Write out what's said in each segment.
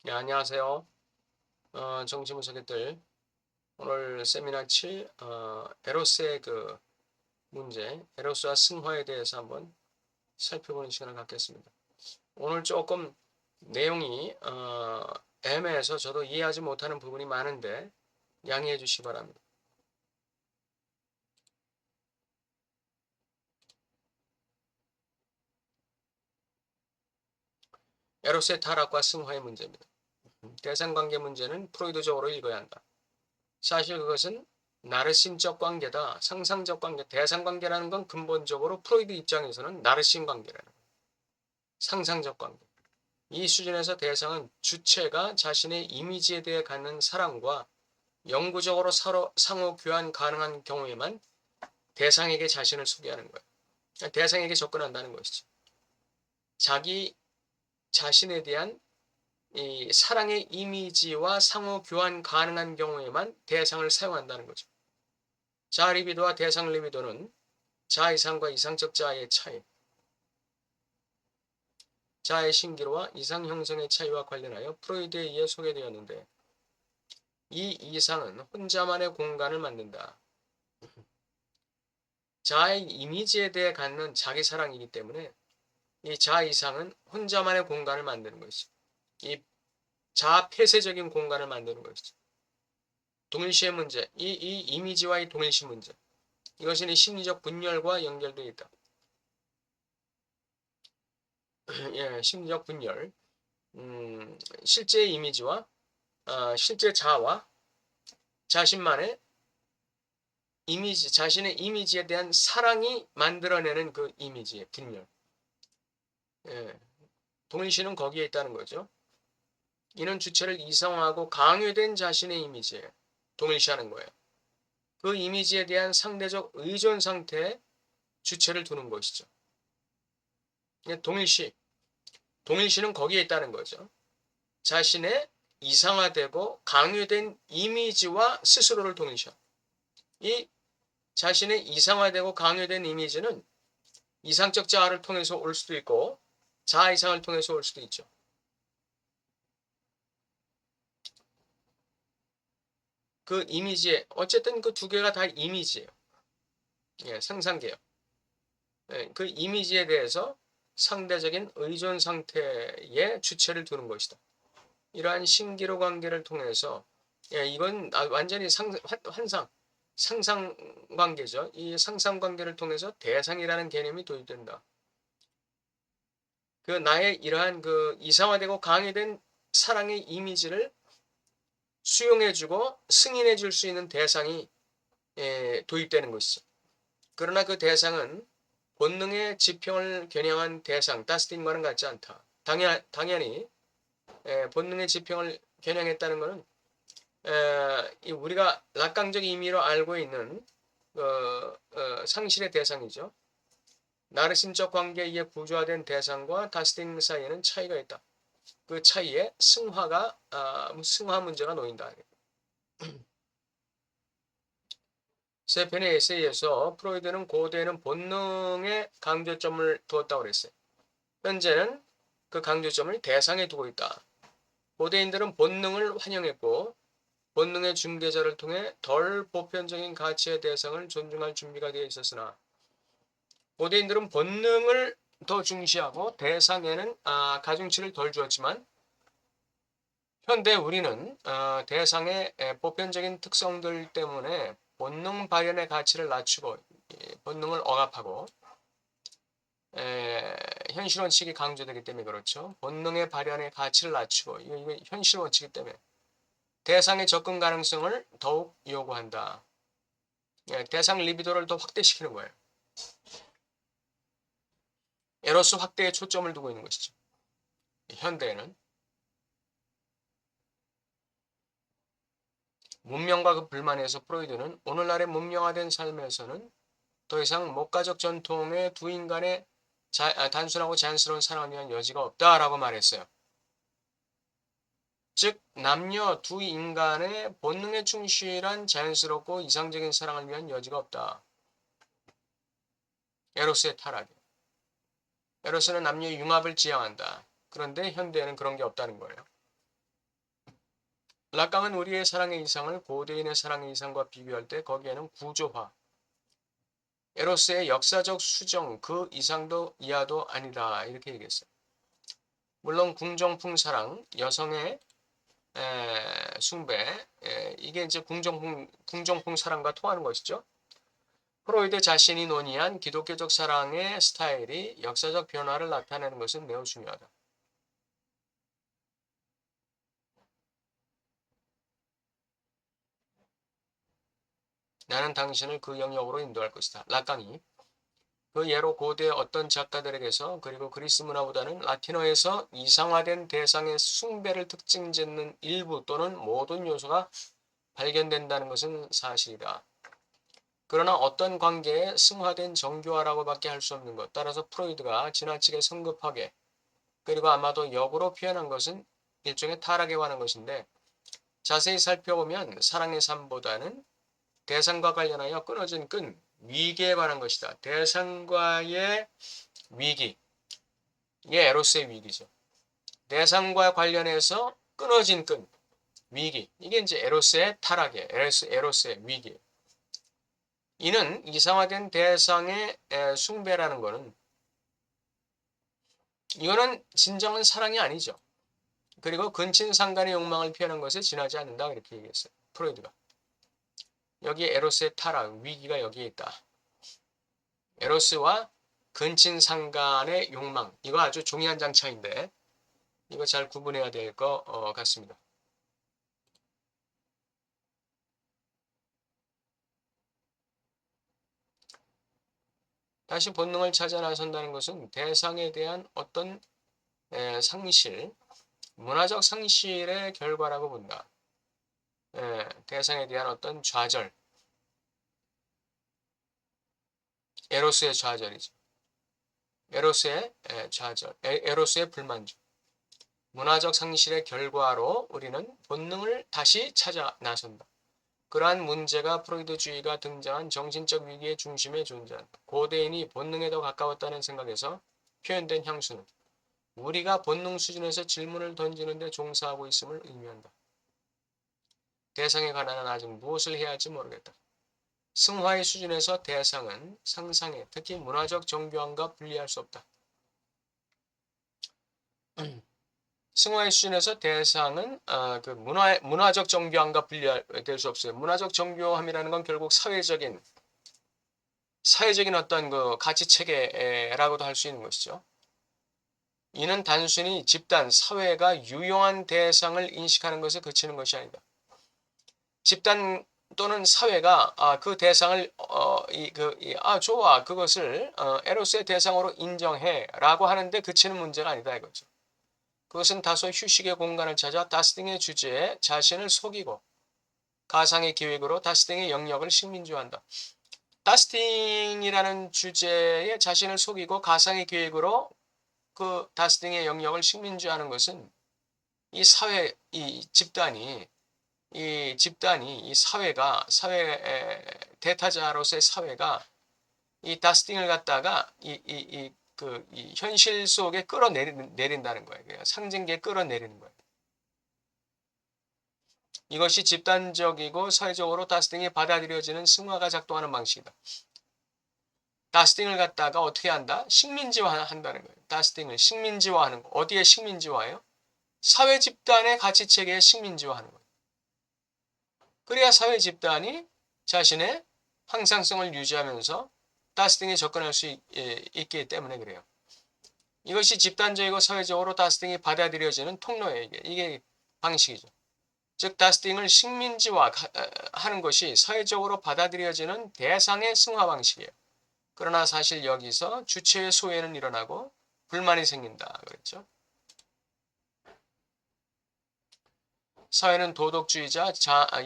네, 안녕하세요. 정치분석객들. 오늘 세미나 7, 에로스의 그 문제, 에로스와 승화에 대해서 한번 살펴보는 시간을 갖겠습니다. 오늘 조금 내용이 애매해서 저도 이해하지 못하는 부분이 많은데 양해해 주시기 바랍니다. 에로스의 타락과 승화의 문제입니다. 대상관계 문제는 프로이드적으로 읽어야 한다. 사실 그것은 나르심적 관계다. 상상적 관계, 대상관계라는 건 근본적으로 프로이드 입장에서는 나르심 관계라는 거예요. 상상적 관계. 이 수준에서 대상은 주체가 자신의 이미지에 대해 갖는 사랑과 영구적으로 상호 교환 가능한 경우에만 대상에게 자신을 소개하는 거예요. 대상에게 접근한다는 것이죠. 자기 자신에 대한 이 사랑의 이미지와 상호 교환 가능한 경우에만 대상을 사용한다는 거죠. 자아 리비도와 대상 리비도는 자아 이상과 이상적 자아의 차이, 자아의 신기로와 이상 형성의 차이와 관련하여 프로이드에 의해 소개되었는데, 이 이상은 혼자만의 공간을 만든다. 자아의 이미지에 대해 갖는 자기 사랑이기 때문에 이 자아 이상은 혼자만의 공간을 만드는 것이죠. 이 자아 폐쇄적인 공간을 만드는 것이죠. 동일시의 문제, 이 이미지와의 동일시 문제, 이것은 이 심리적 분열과 연결되어 있다. 예, 심리적 분열. 실제 이미지와 실제 자아와 자신만의 이미지, 자신의 이미지에 대한 사랑이 만들어내는 그 이미지의 분열. 예, 동일시는 거기에 있다는 거죠. 이는 주체를 이성화하고 강요된 자신의 이미지에 동일시하는 거예요. 그 이미지에 대한 상대적 의존 상태에 주체를 두는 것이죠. 동일시, 동일시는 거기에 있다는 거죠. 자신의 이상화되고 강요된 이미지와 스스로를 동일시하. 이 자신의 이상화되고 강요된 이미지는 이상적 자아를 통해서 올 수도 있고 자아 이상을 통해서 올 수도 있죠. 그 이미지에 어쨌든 그 두 개가 다 이미지예요. 예, 상상계요. 예, 그 이미지에 대해서 상대적인 의존 상태에 주체를 두는 것이다. 이러한 신기로 관계를 통해서, 예, 이건 완전히 환상, 상상 관계죠. 이 상상 관계를 통해서 대상이라는 개념이 도입된다. 그 나의 이러한 그 이상화되고 강요된 사랑의 이미지를 수용해주고 승인해줄 수 있는 대상이 도입되는 것이죠. 그러나 그 대상은 본능의 지평을 겨냥한 대상, 다스틴과는 같지 않다. 당연히 본능의 지평을 겨냥했다는 것은 우리가 낙관적 의미로 알고 있는 상실의 대상이죠. 나르심적 관계에 의해 구조화된 대상과 다스틴 사이에는 차이가 있다. 그 차이에 승화 문제가 놓인다. 세 편의 에세이에서 프로이드는 고대에는 본능에 강조점을 두었다고 그랬어요. 현재는 그 강조점을 대상에 두고 있다. 고대인들은 본능을 환영했고 본능의 중개자를 통해 덜 보편적인 가치의 대상을 존중할 준비가 되어 있었으나, 고대인들은 본능을 더 중시하고 대상에는 가중치를 덜 주었지만, 현대 우리는 대상의 보편적인 특성들 때문에 본능 발현의 가치를 낮추고 본능을 억압하고 현실 원칙이 강조되기 때문에 그렇죠. 본능의 발현의 가치를 낮추고 이거 현실 원칙이기 때문에 대상의 접근 가능성을 더욱 요구한다. 대상 리비도를 더 확대시키는 거예요. 에로스 확대에 초점을 두고 있는 것이죠. 현대에는 문명과 그 불만에서 프로이드는 오늘날의 문명화된 삶에서는 더 이상 목가적 전통의 두 인간의 단순하고 자연스러운 사랑을 위한 여지가 없다라고 말했어요. 즉 남녀 두 인간의 본능에 충실한 자연스럽고 이상적인 사랑을 위한 여지가 없다. 에로스의 타락이에요. 에로스는 남녀의 융합을 지향한다. 그런데 현대에는 그런 게 없다는 거예요. 락강은 우리의 사랑의 이상을 고대인의 사랑의 이상과 비교할 때 거기에는 구조화, 에로스의 역사적 수정 그 이상도 이하도 아니다 이렇게 얘기했어요. 물론 궁정풍 사랑, 여성의 숭배, 이게 이제 궁정풍 사랑과 통하는 것이죠. 프로이드 자신이 논의한 기독교적 사랑의 스타일이 역사적 변화를 나타내는 것은 매우 중요하다. 나는 당신을 그 영역으로 인도할 것이다. 락강이 그 예로 고대 어떤 작가들에게서 그리고 그리스 문화보다는 라틴어에서 이상화된 대상의 숭배를 특징 짓는 일부 또는 모든 요소가 발견된다는 것은 사실이다. 그러나 어떤 관계에 승화된 정교화라고밖에 할 수 없는 것. 따라서 프로이드가 지나치게 성급하게 그리고 아마도 역으로 표현한 것은 일종의 타락에 관한 것인데 자세히 살펴보면 사랑의 삶보다는 대상과 관련하여 끊어진 끈, 위기에 관한 것이다. 대상과의 위기, 이게 에로스의 위기죠. 대상과 관련해서 끊어진 끈, 위기, 이게 이제 에로스의 타락이에요. 에로스의 위기. 이는 이상화된 대상의 숭배라는 것은 이거는 진정한 사랑이 아니죠. 그리고 근친상간의 욕망을 표현한 것에 지나지 않는다 이렇게 얘기했어요. 프로이드가. 여기 에로스의 타락, 위기가 여기에 있다. 에로스와 근친상간의 욕망, 이거 아주 중요한 장차인데 이거 잘 구분해야 될 것 같습니다. 다시 본능을 찾아 나선다는 것은 대상에 대한 어떤 상실, 문화적 상실의 결과라고 본다. 대상에 대한 어떤 좌절, 에로스의 좌절이죠. 에로스의 좌절, 에로스의 불만족. 문화적 상실의 결과로 우리는 본능을 다시 찾아 나선다. 그러한 문제가 프로이드주의가 등장한 정신적 위기의 중심에 존재한다. 고대인이 본능에 더 가까웠다는 생각에서 표현된 향수는 우리가 본능 수준에서 질문을 던지는데 종사하고 있음을 의미한다. 대상에 관한은 아직 무엇을 해야 할지 모르겠다. 승화의 수준에서 대상은 상상에, 특히 문화적 정교함과 분리할 수 없다. 승화의 수준에서 대상은 그 문화적 정교함과 분리될 수 없어요. 문화적 정교함이라는 건 결국 사회적인 어떤 그 가치 체계라고도 할 수 있는 것이죠. 이는 단순히 집단, 사회가 유용한 대상을 인식하는 것에 그치는 것이 아니다. 집단 또는 사회가 그 대상을 좋아 그것을 에로스의 대상으로 인정해라고 하는데 그치는 문제가 아니다 이거죠. 그것은 다소 휴식의 공간을 찾아 다스팅의 주제에 자신을 속이고 가상의 기획으로 다스팅의 영역을 식민지화한다. 다스팅이라는 주제에 자신을 속이고 가상의 기획으로 그 다스팅의 영역을 식민지화하는 것은 이 사회, 이 집단이, 이 사회가, 대타자로서의 사회가 이 다스팅을 갖다가 이 현실 속에 끌어내린다는 거예요. 그냥 상징계에 끌어내리는 거예요. 이것이 집단적이고 사회적으로 다스팅이 받아들여지는 승화가 작동하는 방식이다. 다스팅을 갖다가 어떻게 한다? 식민지화 한다는 거예요. 다스팅을 식민지화하는 거. 어디에 식민지화예요? 사회 집단의 가치 체계에 식민지화하는 거예요. 그래야 사회 집단이 자신의 항상성을 유지하면서 다스팅에 접근할 수 있기 때문에 그래요. 이것이 집단적이고 사회적으로 다스팅이 받아들여지는 통로예요. 이게 방식이죠. 즉 다스팅을 식민지화하는 것이 사회적으로 받아들여지는 대상의 승화 방식이에요. 그러나 사실 여기서 주체의 소외는 일어나고 불만이 생긴다 그랬죠. 사회는 도덕주의자,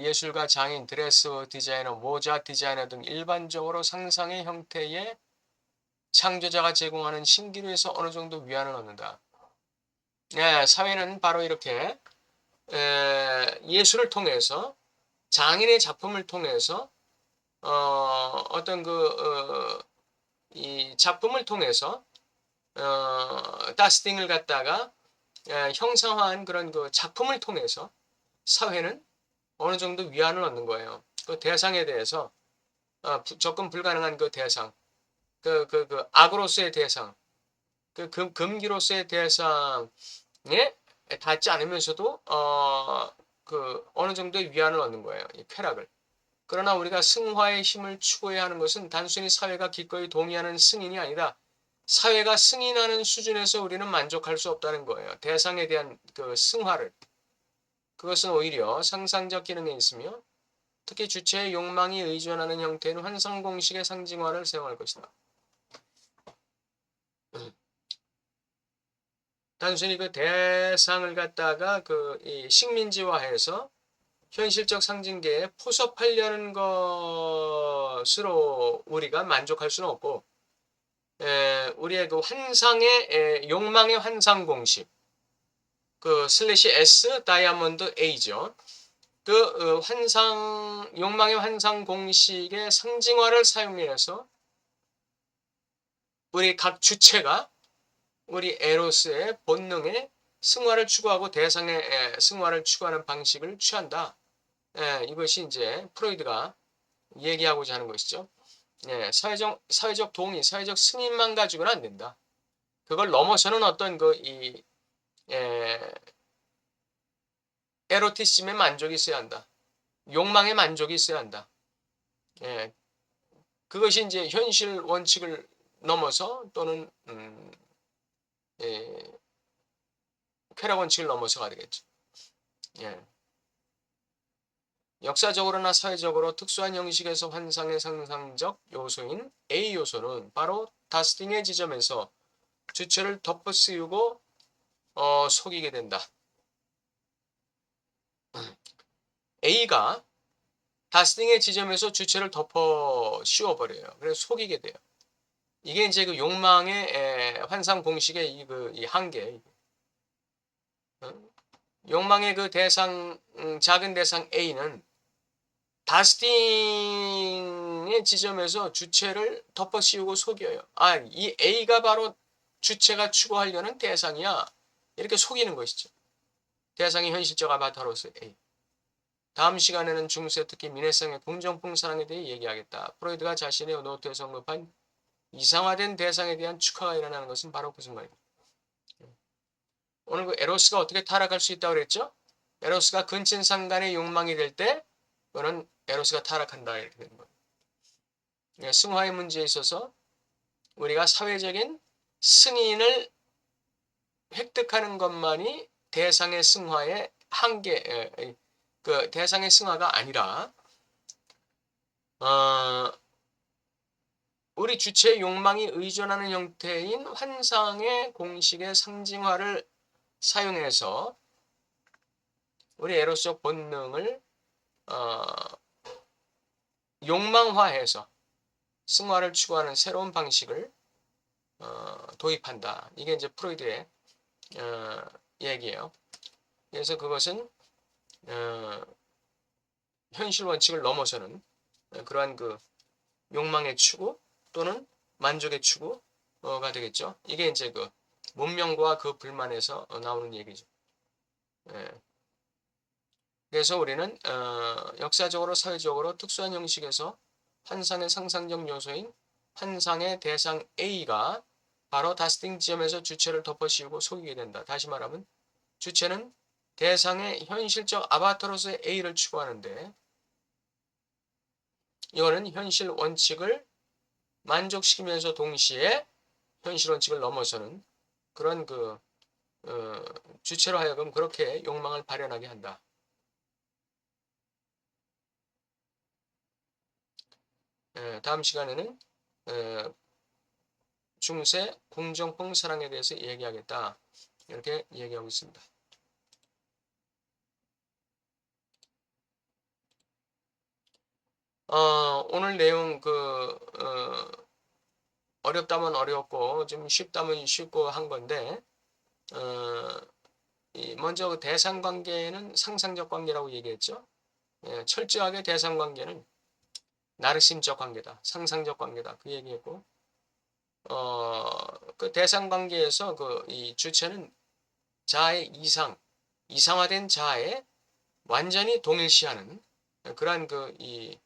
예술가, 장인, 드레스 디자이너, 모자 디자이너 등 일반적으로 상상의 형태의 창조자가 제공하는 신기루에서 어느 정도 위안을 얻는다. 네, 사회는 바로 이렇게 예술을 통해서 장인의 작품을 통해서 어떤 이 작품을 통해서 다스팅을 갖다가 형상화한 그런 그 작품을 통해서 사회는 어느 정도 위안을 얻는 거예요. 그 대상에 대해서 접근 불가능한 그 대상, 그 악으로서의 대상, 금기로서의 대상에 닿지 않으면서도 그 어느 정도의 위안을 얻는 거예요. 이 쾌락을. 그러나 우리가 승화의 힘을 추구해야 하는 것은 단순히 사회가 기꺼이 동의하는 승인이 아니라 사회가 승인하는 수준에서 우리는 만족할 수 없다는 거예요. 대상에 대한 그 승화를. 그것은 오히려 상상적 기능에 있으며 특히 주체의 욕망이 의존하는 형태인 환상 공식의 상징화를 사용할 것이다. 단순히 그 대상을 갖다가 이 식민지화해서 현실적 상징계에 포섭하려는 것으로 우리가 만족할 수는 없고, 우리의 그 환상의 욕망의 환상 공식, 그 슬래시 S 다이아몬드 A죠. 욕망의 환상 공식의 상징화를 사용해서 우리 각 주체가 우리 에로스의 본능의 승화를 추구하고 대상의 승화를 추구하는 방식을 취한다. 이것이 이제 프로이드가 얘기하고자 하는 것이죠. 사회적 동의, 사회적 승인만 가지고는 안 된다. 그걸 넘어서는 어떤 에로티즘의 만족이 있어야 한다. 욕망의 만족이 있어야 한다. 그것이 이제 현실 원칙을 넘어서 또는 쾌락 원칙을 넘어서가 되겠죠. 역사적으로나 사회적으로 특수한 형식에서 환상의 상상적 요소인 A 요소는 바로 다스팅의 지점에서 주체를 덮어씌우고 속이게 된다. A가 다스팅의 지점에서 주체를 덮어 씌워버려요. 그래서 속이게 돼요. 이게 이제 그 욕망의 환상 공식의 이 한계. 욕망의 그 대상, 작은 대상 A는 다스팅의 지점에서 주체를 덮어 씌우고 속여요. 이 A가 바로 주체가 추구하려는 대상이야. 이렇게 속이는 것이죠. 대상이 현실적 아바타로서 A. 다음 시간에는 중세 특히 민해성의 공정풍 사랑에 대해 얘기하겠다. 프로이드가 자신의 노트에서 언급한 이상화된 대상에 대한 축화가 일어나는 것은 바로 그 순간입니다. 오늘 그 에로스가 어떻게 타락할 수 있다고 그랬죠? 에로스가 근친상간의 욕망이 될 때 그거는 에로스가 타락한다 이렇게 되는 거예요. 승화의 문제에 있어서 우리가 사회적인 승인을 획득하는 것만이 대상의 승화의 한계, 그 대상의 승화가 아니라 우리 주체의 욕망이 의존하는 형태인 환상의 공식의 상징화를 사용해서 우리 에로스적 본능을 욕망화해서 승화를 추구하는 새로운 방식을 도입한다. 이게 이제 프로이드의 얘기예요. 그래서 그것은 현실 원칙을 넘어서는 그러한 그 욕망의 추구 또는 만족의 추구가 되겠죠. 이게 이제 그 문명과 그 불만에서 나오는 얘기죠. 그래서 우리는 역사적으로 사회적으로 특수한 형식에서 환상의 상상적 요소인 환상의 대상 A가 바로 다스팅 지점에서 주체를 덮어씌우고 속이게 된다. 다시 말하면 주체는 대상의 현실적 아바타로서의 A를 추구하는데 이거는 현실 원칙을 만족시키면서 동시에 현실 원칙을 넘어서는 그런 주체로 하여금 그렇게 욕망을 발현하게 한다. 다음 시간에는 중세 공정풍 사랑에 대해서 얘기하겠다. 이렇게 얘기하고 있습니다. 오늘 내용 어렵다면 어렵고 좀 쉽다면 쉽고 한 건데 먼저 그 대상 관계는 상상적 관계라고 얘기했죠. 철저하게 대상 관계는 나르심적 관계다, 상상적 관계다 그 얘기했고 그 대상 관계에서 이 주체는 자아의 이상화된 자아의 완전히 동일시하는 그러한 이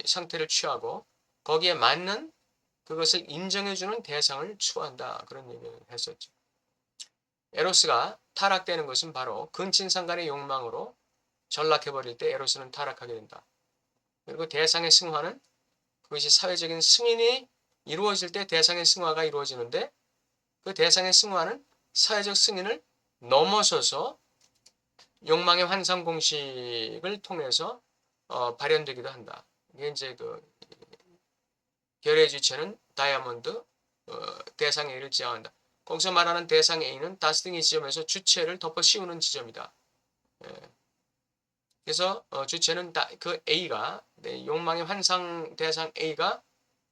상태를 취하고 거기에 맞는 그것을 인정해주는 대상을 추구한다. 그런 얘기를 했었죠. 에로스가 타락되는 것은 바로 근친상간의 욕망으로 전락해버릴 때 에로스는 타락하게 된다. 그리고 대상의 승화는 그것이 사회적인 승인이 이루어질 때 대상의 승화가 이루어지는데 그 대상의 승화는 사회적 승인을 넘어서서 욕망의 환상 공식을 통해서 발현되기도 한다. 이게 이제 그 결의 주체는 다이아몬드, 대상 A를 지향한다. 거기서 말하는 대상 A는 다스팅이 지점에서 주체를 덮어 씌우는 지점이다. 예. 그래서 주체는 그 A가 욕망의 환상 대상 A가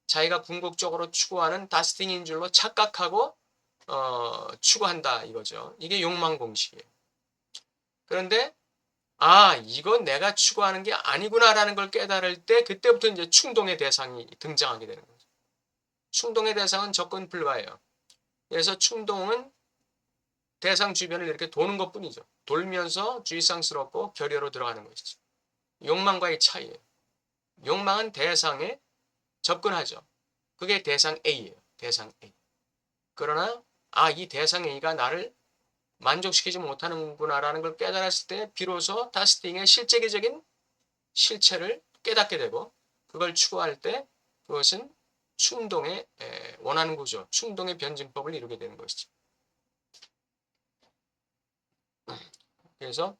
자기가 궁극적으로 추구하는 다스팅인 줄로 착각하고 추구한다 이거죠. 이게 욕망 공식이에요. 그런데 이건 내가 추구하는 게 아니구나라는 걸 깨달을 때 그때부터 이제 충동의 대상이 등장하게 되는 거죠. 충동의 대상은 접근 불가예요. 그래서 충동은 대상 주변을 이렇게 도는 것뿐이죠. 돌면서 주의상스럽고 결여로 들어가는 것이죠. 욕망과의 차이예요. 욕망은 대상에 접근하죠. 그게 대상 A예요. 대상 A. 그러나 이 대상 A가 나를 만족시키지 못하는구나라는 걸 깨달았을 때 비로소 다스팅의 실제적인 실체를 깨닫게 되고 그걸 추구할 때 그것은 충동의 원하는 구조, 충동의 변증법을 이루게 되는 것이죠. 그래서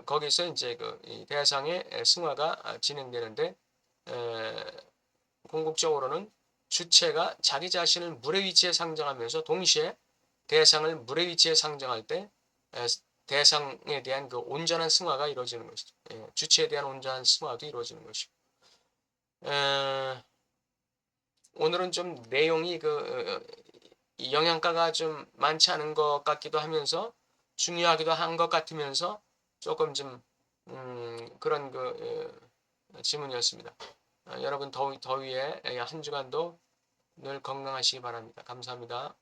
거기서 이제 이 대상의 승화가 진행되는데 궁극적으로는 주체가 자기 자신을 물의 위치에 상정하면서 동시에 대상을 물의 위치에 상정할 때 대상에 대한 그 온전한 승화가 이루어지는 것이죠. 주체에 대한 온전한 승화도 이루어지는 것이고. 오늘은 좀 내용이 영양가가 좀 많지 않은 것 같기도 하면서 중요하기도 한 것 같으면서 조금 좀 그런 질문이었습니다. 여러분 더위에 한 주간도 늘 건강하시기 바랍니다. 감사합니다.